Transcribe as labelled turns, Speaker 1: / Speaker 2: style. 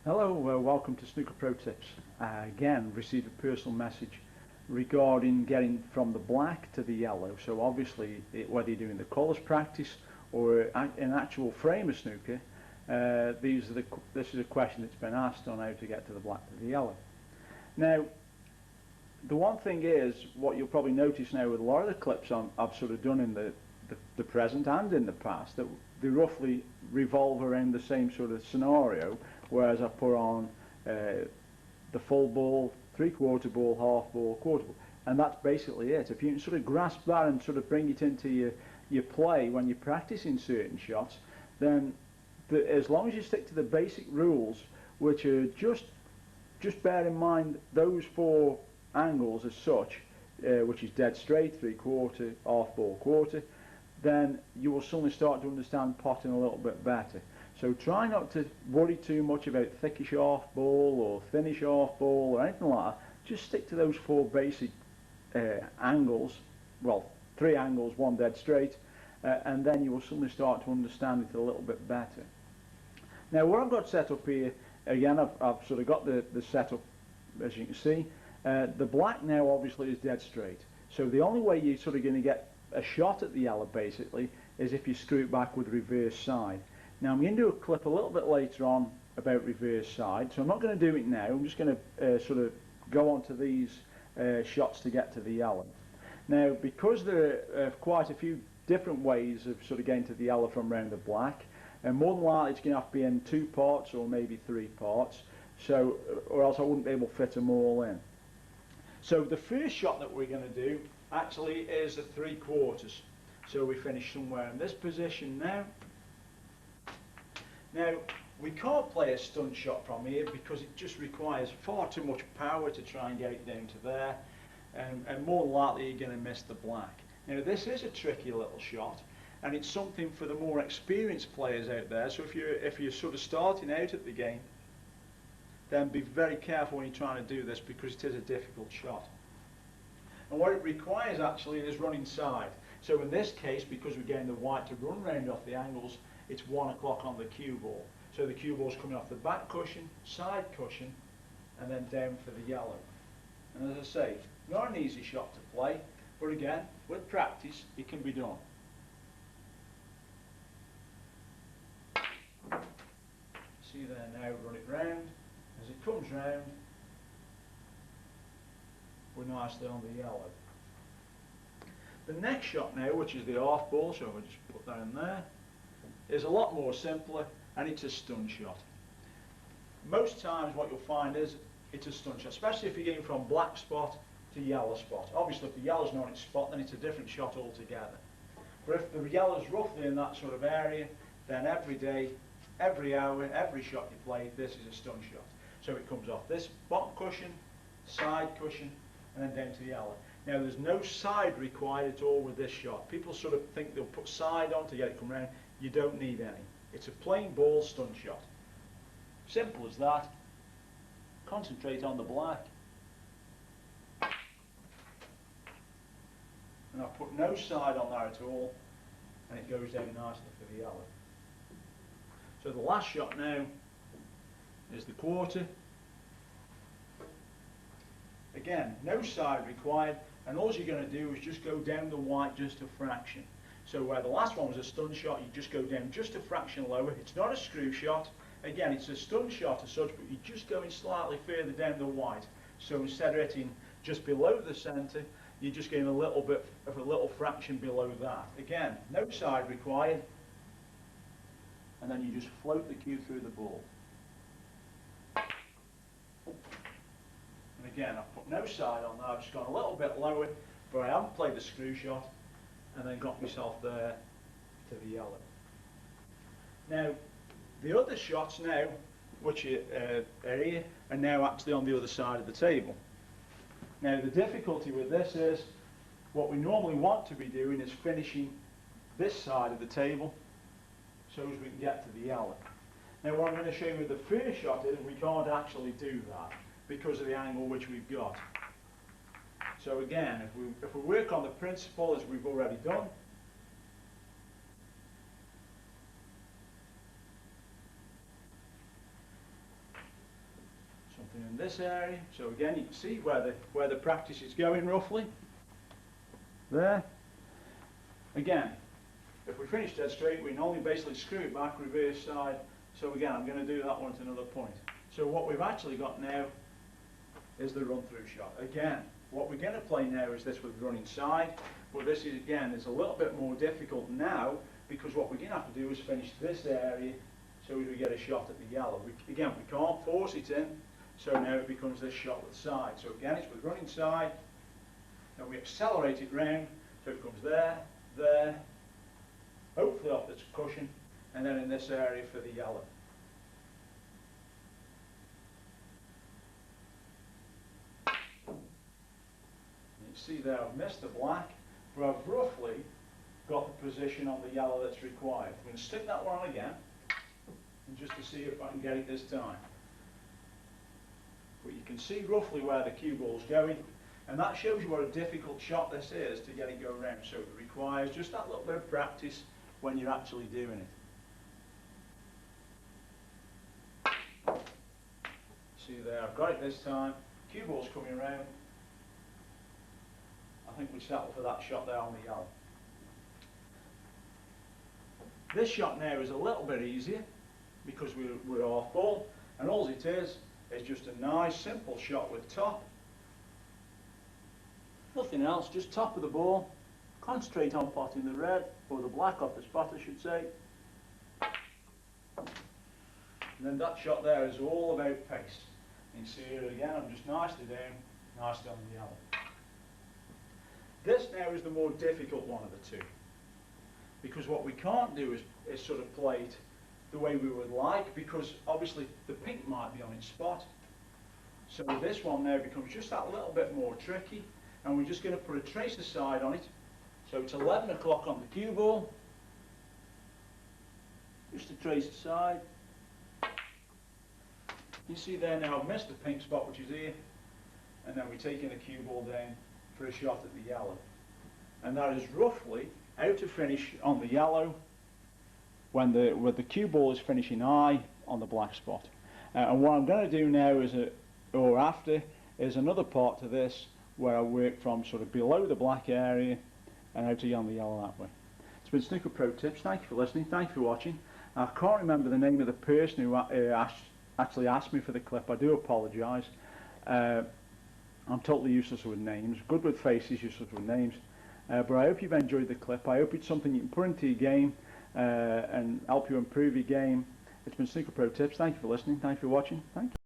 Speaker 1: Hello, welcome to Snooker Pro Tips. Again, received a personal message regarding getting from the black to the yellow. So obviously, whether you're doing the colours practice or an actual frame of snooker, this is a question that's been asked on how to get to the black to the yellow. Now, the one thing is, what you'll probably notice now with a lot of the clips I've sort of done in the present and in the past, that they roughly revolve around the same sort of scenario, whereas I put on the full ball, three-quarter ball, half ball, quarter ball, and that's basically it. If you can sort of grasp that and sort of bring it into your play when you're practicing certain shots, then as long as you stick to the basic rules, which are just bear in mind those four angles as such, which is dead straight, three-quarter, half ball, quarter, then you will suddenly start to understand potting a little bit better. So try not to worry too much about thickish half ball or thinnish half ball or anything like that. Just stick to those four basic angles, well, three angles, one dead straight, and then you will suddenly start to understand it a little bit better. Now what I've got set up here, again I've sort of got the setup as you can see. The black now obviously is dead straight. So the only way you're sort of going to get a shot at the yellow basically is if you screw it back with reverse side. Now I'm going to do a clip a little bit later on about reverse side, so I'm not going to do it now. I'm just going to sort of go on to these shots to get to the yellow. Now because there are quite a few different ways of sort of getting to the yellow from round the black, and more than likely it's going to have to be in 2 parts or maybe 3 parts, so or else I wouldn't be able to fit them all in. So the first shot that we're going to do actually is the 3/4. So we finish somewhere in this position now. Now we can't play a stunt shot from here because it just requires far too much power to try and get it down to there, and more than likely you're going to miss the black. Now this is a tricky little shot, and it's something for the more experienced players out there. So if you're sort of starting out at the game, then be very careful when you're trying to do this because it is a difficult shot. And what it requires actually is running side. So in this case, because we're getting the white to run round off the angles, it's 1 o'clock on the cue ball. So the cue ball's coming off the back cushion, side cushion, and then down for the yellow. And as I say, not an easy shot to play, but again, with practice, it can be done. See there now, run it round. As it comes round, we're nicely on the yellow. The next shot now, which is the half ball, so we'll just put that in there, is a lot more simpler, and it's a stun shot. Most times what you'll find is it's a stun shot, especially if you're getting from black spot to yellow spot. Obviously if the yellow's not in its spot, then it's a different shot altogether. But if the yellow's roughly in that sort of area, then every day, every hour, every shot you play, this is a stun shot. So it comes off this bottom cushion, side cushion, and then down to the yellow. Now there's no side required at all with this shot. People sort of think they'll put side on to get it come round. You don't need any. It's a plain ball stun shot. Simple as that. Concentrate on the black. And I've put no side on there at all, and it goes down nicely for the yellow. So the last shot now is the quarter. Again, no side required, and all you're going to do is just go down the white just a fraction. So where the last one was a stun shot, you just go down just a fraction lower. It's not a screw shot. Again, it's a stun shot as such, but you're just going slightly further down the white. So instead of hitting just below the centre, you're just getting a little bit of a little fraction below that. Again, no side required, and then you just float the cue through the ball. And again, I've put no side on that, I've just gone a little bit lower, but I haven't played the screw shot, and then got myself there to the yellow. Now, the other shots now, which are here, are now actually on the other side of the table. Now, the difficulty with this is, what we normally want to be doing is finishing this side of the table, so as we can get to the yellow. Now, what I'm going to show you with the first shot is we can't actually do that, because of the angle which we've got. So again, if we work on the principle as we've already done, in this area. So again, you can see where the practice is going roughly. There. Again, if we finish dead straight, we can only basically screw it back, reverse side. So again, I'm going to do that one at another point. So what we've actually got now is the run-through shot. Again, what we're going to play now is this with running side, but this is, again, is a little bit more difficult now, because what we're going to have to do is finish this area so we get a shot at the yellow. Again, we can't force it in, so now it becomes this shot with side. So again, it's with running side, and we accelerate it round, so it comes there, there, hopefully off this cushion, and then in this area for the yellow. You see there, I've missed the black, but I've roughly got the position on the yellow that's required. I'm going to stick that one on again, and just to see if I can get it this time. But you can see roughly where the cue ball's going, and that shows you what a difficult shot this is to get it go around. So it requires just that little bit of practice when you're actually doing it. See there, I've got it this time. Cue ball's coming around. I think we settle for that shot there on the yellow. This shot now is a little bit easier because we're off ball, and all it is just a nice simple shot with top. Nothing else, just top of the ball. Concentrate on potting the red, or the black off the spot I should say. And then that shot there is all about pace. You see here again, I'm just nicely down, nicely on the yellow. This now is the more difficult one of the two, because what we can't do is sort of play it the way we would like, because obviously the pink might be on its spot. So this one now becomes just that little bit more tricky, and we're just going to put a tracer side on it. So it's 11 o'clock on the cue ball, just a tracer side. You see there now I've missed the pink spot, which is here, and then we're taking the cue ball down for a shot at the yellow. And that is roughly how to finish on the yellow when the cue ball is finishing high on the black spot. And what I'm going to do now is another part to this where I work from sort of below the black area and out to on the yellow that way. It's been Snooker Pro Tips. Thank you for listening. Thank you for watching. I can't remember the name of the person who actually asked me for the clip. I do apologise. I'm totally useless with names. Good with faces, useless with names. But I hope you've enjoyed the clip. I hope it's something you can put into your game and help you improve your game. It's been Snooker Pro Tips. Thank you for listening. Thank you for watching. Thank you.